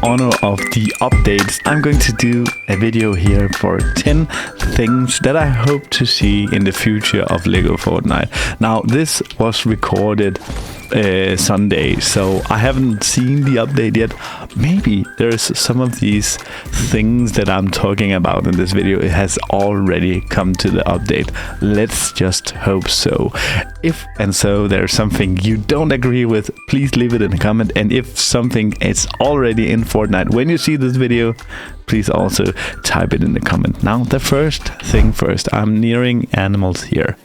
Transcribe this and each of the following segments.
honor of the updates, I'm going to do a video here for 10 things that I hope to see in the future of Lego Fortnite. Now, this was recorded Sunday, so I haven't seen the update yet. Maybe there's some of these things that I'm talking about in this video, it has already come to the update. Let's just hope so. If and so there's something you don't agree with, please leave it in a comment. And if something is already in Fortnite when you see this video, please also type it in the comment. Now, the first thing first, I'm nearing animals here.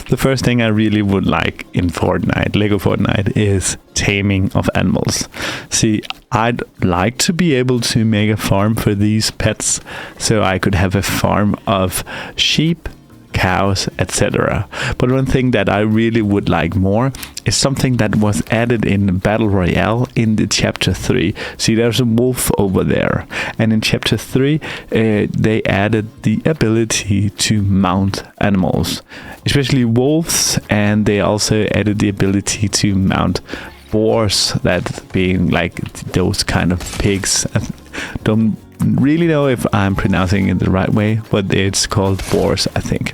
The first thing I really would like in Fortnite, Lego Fortnite, is taming of animals. See, I'd like to be able to make a farm for these pets, so I could have a farm of sheep, cows, etc. But one thing that I really would like more is something that was added in Battle Royale in the chapter 3. See, there's a wolf over there, and in chapter 3 they added the ability to mount animals, especially wolves, and they also added the ability to mount boars, that being like those kind of pigs. I don't really know if I'm pronouncing it the right way, but it's called boars, I think.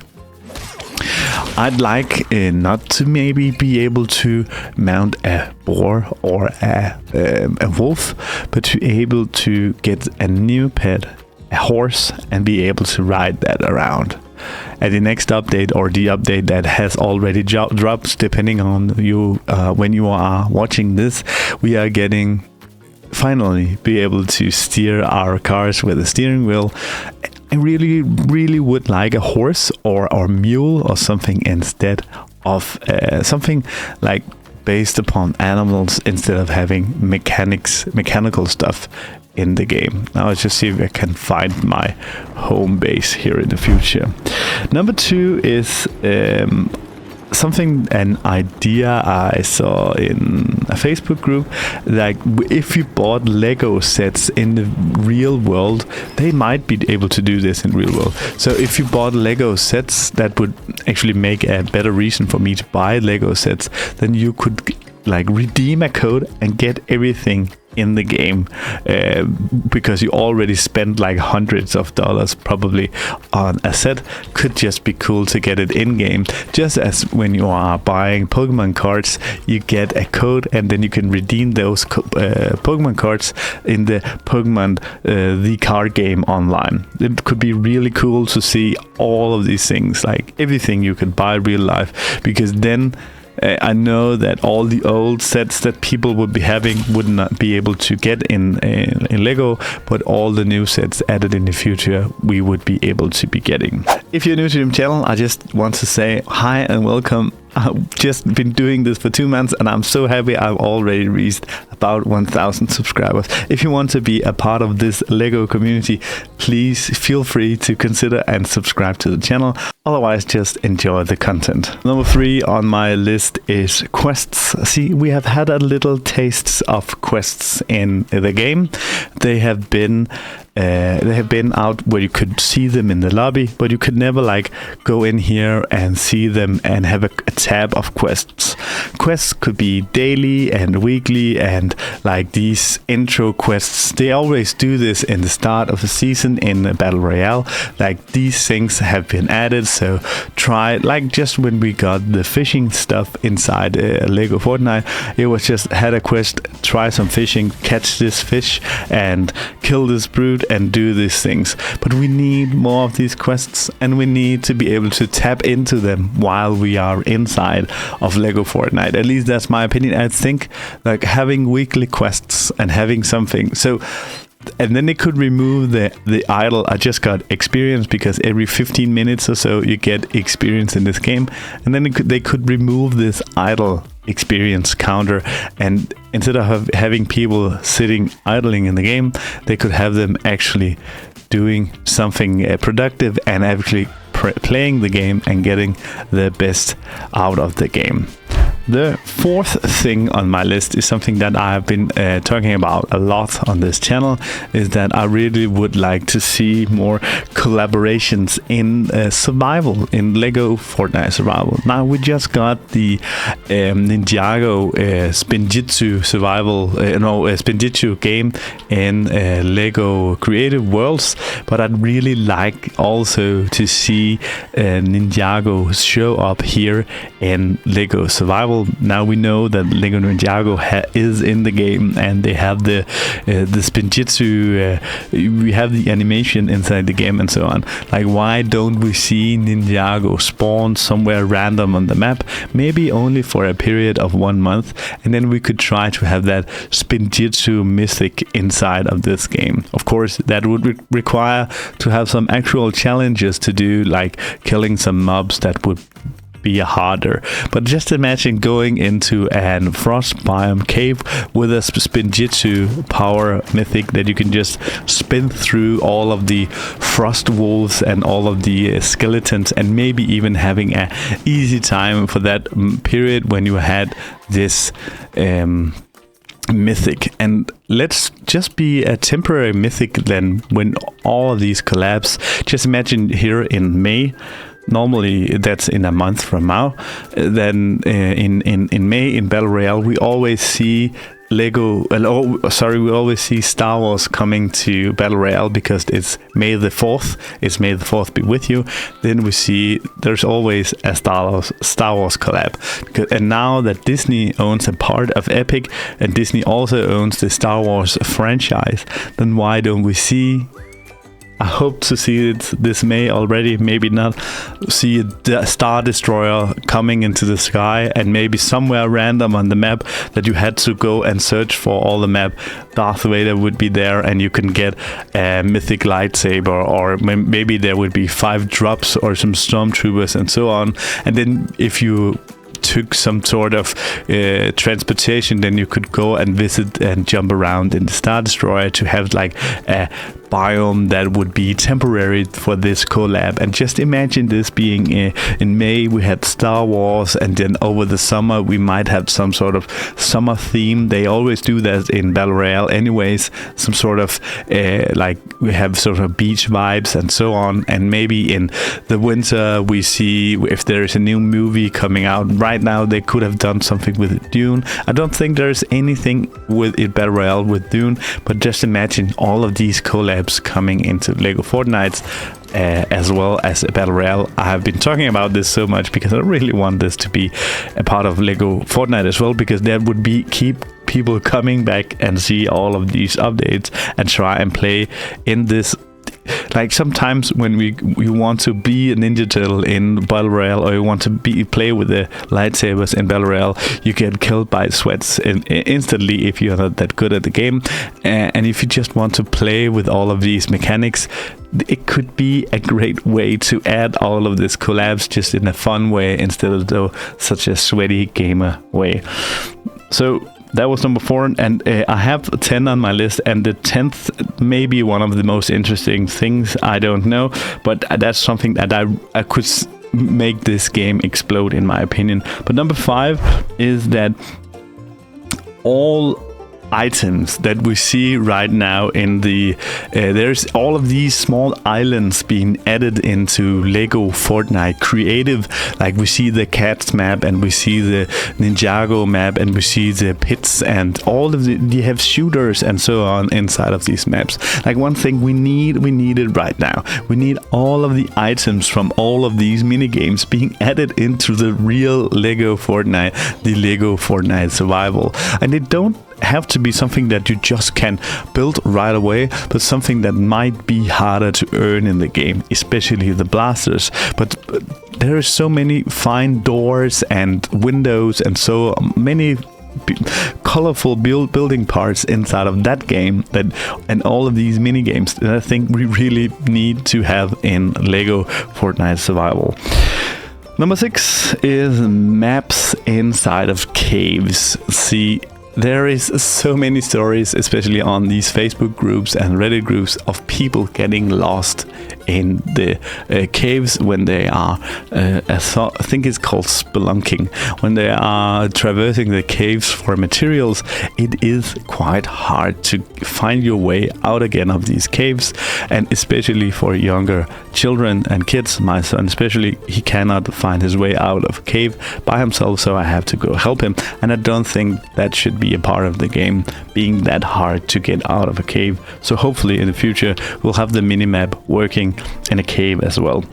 I'd like not to maybe be able to mount a boar or a wolf, but to be able to get a new pet, a horse, and be able to ride that around. At the next update, or the update that has already dropped, depending on you when you are watching this, we are getting finally be able to steer our cars with a steering wheel. I really would like a horse or mule or something instead of something like based upon animals, instead of having mechanical stuff in the game. Now let's just see if I can find my home base here in the future. Number 2 is an idea I saw in a Facebook group. Like, if you bought Lego sets in the real world, they might be able to do this in real world. So if you bought Lego sets, that would actually make a better reason for me to buy Lego sets. Then you could like redeem a code and get everything in the game, because you already spent like hundreds of dollars probably on a set. Could just be cool to get it in game, just as when you are buying Pokemon cards, you get a code and then you can redeem those Pokemon cards in the Pokemon the card game online. It could be really cool to see all of these things, like everything you could buy real life, because then I know that all the old sets that people would be having would not be able to get in Lego, but all the new sets added in the future we would be able to be getting. If you're new to the channel, I just want to say hi and welcome. I've just been doing this for 2 months and I'm so happy I've already reached about 1,000 subscribers. If you want to be a part of this Lego community, please feel free to consider and subscribe to the channel. Otherwise, just enjoy the content. Number 3 on my list is quests. See, we have had a little tastes of quests in the game. They have been out where you could see them in the lobby, but you could never like go in here and see them and have a tab of quests. Quests could be daily and weekly, and like these intro quests, they always do this in the start of the season in Battle Royale. Like, these things have been added, so try, like just when we got the fishing stuff inside Lego Fortnite, it was just had a quest, try some fishing, catch this fish and kill this brute and do these things. But we need more of these quests, and we need to be able to tap into them while we are inside of Lego Fortnite. At least that's my opinion. I think like having weekly quests and having something, so, and then they could remove the idle. I just got experience, because every 15 minutes or so you get experience in this game, and then they could remove this idle experience counter, and instead of having people sitting idling in the game, they could have them actually doing something productive and actually playing the game and getting the best out of the game. The fourth thing on my list is something that I have been talking about a lot on this channel, is that I really would like to see more collaborations in survival, in Lego Fortnite survival. Now we just got the Ninjago Spinjitzu survival, Spinjitzu game in Lego Creative Worlds, but I'd really like also to see Ninjago show up here in Lego Survival. Now we know that Lego Ninjago is in the game, and they have the Spinjitzu, we have the animation inside the game and so on. Like, why don't we see Ninjago spawn somewhere random on the map, maybe only for a period of 1 month, and then we could try to have that Spinjitzu mythic inside of this game. Of course, that would require to have some actual challenges to do, like killing some mobs that would be harder. But just imagine going into an frost biome cave with a Spinjitzu power mythic that you can just spin through all of the frost wolves and all of the skeletons, and maybe even having a easy time for that period when you had this mythic. And let's just be a temporary mythic then when all of these collapse. Just imagine here in May. Normally that's in a month from now. Then in May in Battle Royale we always see we always see Star Wars coming to Battle Royale because it's May the 4th. It's May the 4th be with you. Then we see there's always a Star Wars collab. And now that Disney owns a part of Epic, and Disney also owns the Star Wars franchise, then why don't we see, I hope to see it this May already, maybe not, see a Star Destroyer coming into the sky, and maybe somewhere random on the map that you had to go and search for all the map, Darth Vader would be there, and you can get a mythic lightsaber, or maybe there would be 5 drops or some stormtroopers and so on. And then if you took some sort of transportation, then you could go and visit and jump around in the Star Destroyer to have like a biome that would be temporary for this collab. And just imagine this being in May we had Star Wars, and then over the summer we might have some sort of summer theme. They always do that in Battle Royale anyways, some sort of like we have sort of beach vibes and so on. And maybe in the winter we see if there is a new movie coming out. Right now they could have done something with Dune. I don't think there's anything with it Battle Royale with Dune, but just imagine all of these collabs coming into Lego Fortnite as well as a Battle Royale. I have been talking about this so much because I really want this to be a part of Lego Fortnite as well, because that would be keep people coming back and see all of these updates and try and play in this. Like sometimes when we want to be a Ninja Turtle in Battle Royale, or you want to play with the lightsabers in Battle Royale, you get killed by sweats instantly if you're not that good at the game. And if you just want to play with all of these mechanics, it could be a great way to add all of this collabs just in a fun way instead of such a sweaty gamer way. So that was number 4, and I have 10 on my list, and the 10th may be one of the most interesting things, I don't know, but that's something that I could make this game explode in my opinion. But number 5 is that all items that we see right now in the there's all of these small islands being added into Lego Fortnite Creative. Like we see the cats map, and we see the Ninjago map, and we see the pits, and all of you have shooters and so on inside of these maps. Like one thing we need it right now. We need all of the items from all of these mini games being added into the real Lego Fortnite, the Lego Fortnite Survival. And they don't have to be something that you just can build right away, but something that might be harder to earn in the game, especially the blasters. But there are so many fine doors and windows and so many colorful building parts inside of that game, and all of these mini games that I think we really need to have in Lego Fortnite Survival. Number 6 is maps inside of caves. See, there is so many stories, especially on these Facebook groups and Reddit groups, of people getting lost in the caves when they are, I think it's called spelunking. When they are traversing the caves for materials, it is quite hard to find your way out again of these caves, and especially for younger children and kids. My son especially, he cannot find his way out of a cave by himself, so I have to go help him, and I don't think that should be a part of the game, being that hard to get out of a cave. So hopefully in the future we'll have the minimap working in a cave as well.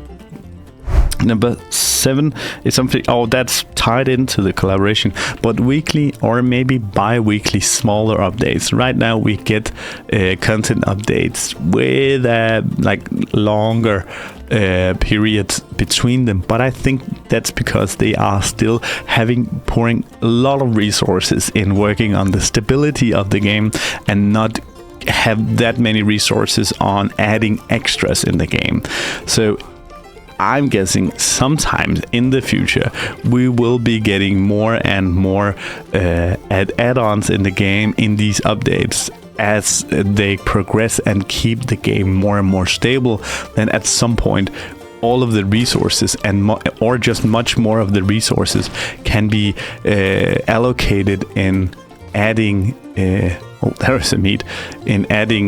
Number 7 is something, that's tied into the collaboration, but weekly or maybe bi-weekly smaller updates. Right now we get content updates with like longer periods between them, but I think that's because they are still pouring a lot of resources in working on the stability of the game and not have that many resources on adding extras in the game. So I'm guessing sometimes in the future we will be getting more and more add-ons in the game in these updates as they progress and keep the game more and more stable. Then at some point all of the resources or just much more of the resources can be allocated in adding adding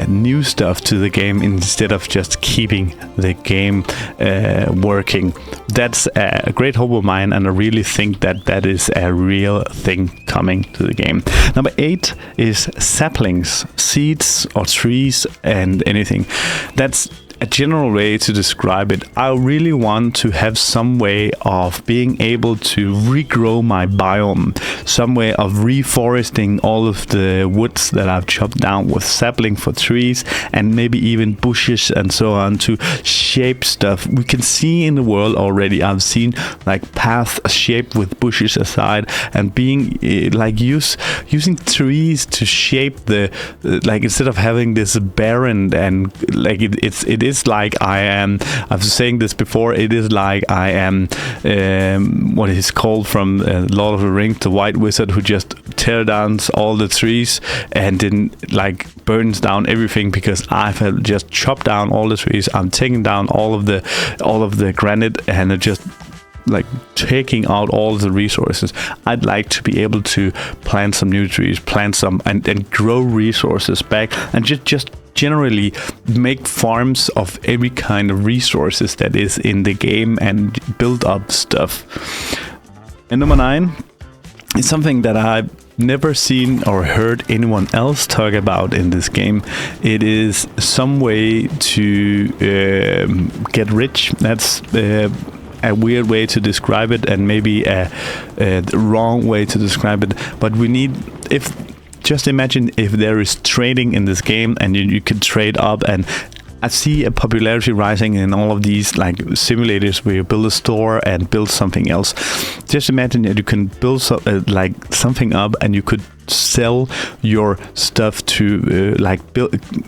new stuff to the game instead of just keeping the game working. That's a great hope of mine, and I really think that is a real thing coming to the game. Number 8 is saplings, seeds or trees and anything. That's a general way to describe it. I really want to have some way of being able to regrow my biome, some way of reforesting all of the woods that I've chopped down with sapling for trees, and maybe even bushes and so on, to shape stuff. We can see in the world already, I've seen like paths shaped with bushes aside, and being using trees to shape the like, instead of having this barren and like it is like I was saying this before, it is like I am what is called from Lord of the Rings, the White Wizard who just tear down all the trees and then like burns down everything, because I've just chopped down all the trees. I'm taking down all of the granite and just like taking out all the resources. I'd like to be able to plant some new trees, plant some and grow resources back, and just generally make farms of every kind of resources that is in the game and build up stuff. And number 9 is something that I've never seen or heard anyone else talk about in this game. It is some way to get rich. That's a weird way to describe it, and maybe a wrong way to describe it, but we need, just imagine if there is trading in this game and you can trade up, and I see a popularity rising in all of these like simulators where you build a store and build something else. Just imagine that you can build something up and you could sell your stuff to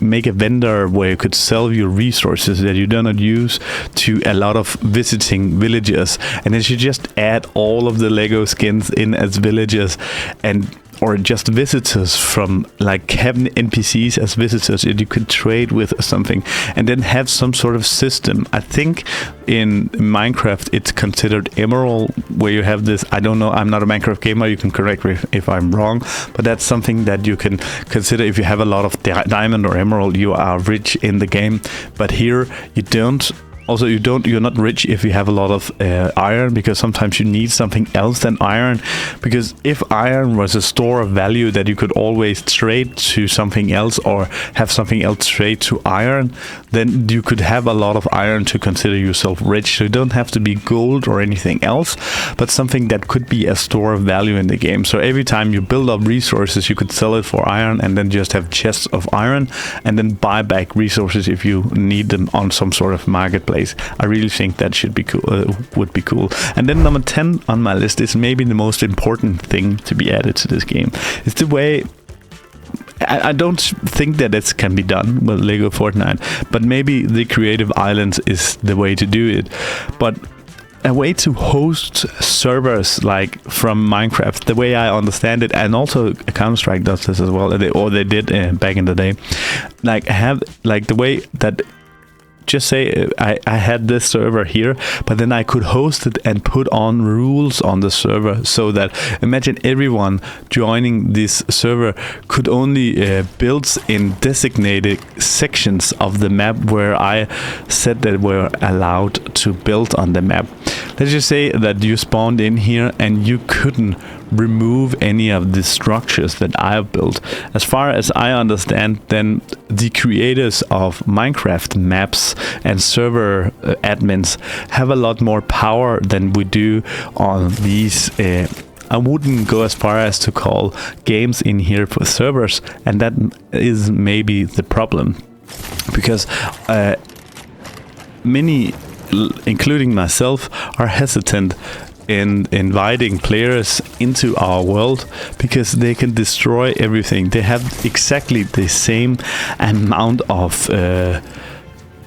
make a vendor where you could sell your resources that you do not use to a lot of visiting villagers, and then you just add all of the Lego skins in as villagers, or just visitors from like having NPCs as visitors that you could trade with or something, and then have some sort of system. I think in Minecraft it's considered emerald, where you have this, I don't know, I'm not a Minecraft gamer, you can correct me if I'm wrong, but that's something that you can consider. If you have a lot of diamond or emerald, you are rich in the game, but here you don't. Also, you're not rich if you have a lot of iron, because sometimes you need something else than iron. Because if iron was a store of value that you could always trade to something else, or have something else trade to iron, then you could have a lot of iron to consider yourself rich. So you don't have to be gold or anything else, but something that could be a store of value in the game. So every time you build up resources, you could sell it for iron, and then just have chests of iron, and then buy back resources if you need them on some sort of marketplace. I really think that should be cool. Would be cool. And then number 10 on my list is maybe the most important thing to be added to this game. It's the way. I don't think that it can be done with Lego Fortnite, but maybe the creative islands is the way to do it. But a way to host servers like from Minecraft, the way I understand it, and also Counter-Strike does this as well, they did back in the day. Like have like the way that, just say I had this server here, but then I could host it and put on rules on the server, so that imagine everyone joining this server could only build in designated sections of the map where I said that we're allowed to build on the map. Let's just say that you spawned in here and you couldn't remove any of the structures that I have built. As far as I understand, then the creators of Minecraft maps and server admins have a lot more power than we do on these I wouldn't go as far as to call games in here for servers, and that is maybe the problem, because many, including myself, are hesitant in inviting players into our world because they can destroy everything. They have exactly the same amount of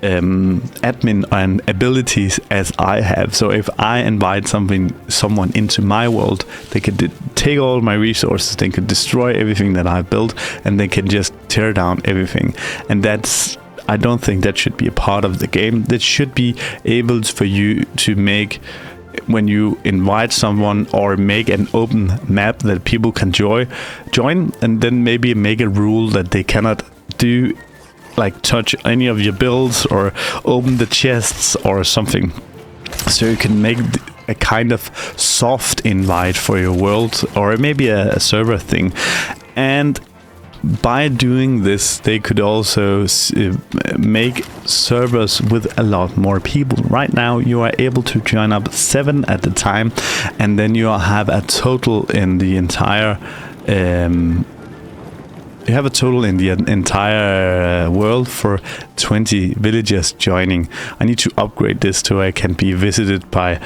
admin and abilities as I have. So if I invite someone into my world, they could take all my resources, they could destroy everything that I've built, and they can just tear down everything. And I don't think that should be a part of the game. That should be able for you to make, when you invite someone or make an open map that people can join, and then maybe make a rule that they cannot do, like touch any of your builds or open the chests or something. So you can make a kind of soft invite for your world, or maybe a server thing. And by doing this, they could also make servers with a lot more people. Right now, you are able to join up 7 at a time, and then you have a total in the entire world for 20 villagers joining. I need to upgrade this so I can be visited by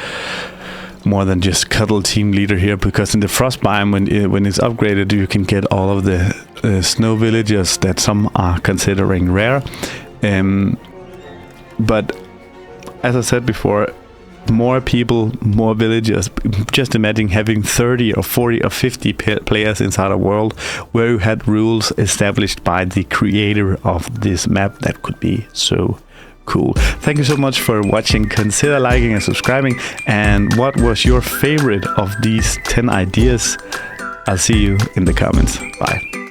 more than just Cuddle Team Leader here, because in the Frost biome, when it's upgraded, you can get all of the snow villagers that some are considering rare. But as I said before, more people, more villagers. Just imagine having 30 or 40 or 50 players inside a world where you had rules established by the creator of this map. That could be so cool. Thank you so much for watching. Consider liking and subscribing. And what was your favorite of these 10 ideas? I'll see you in the comments. Bye.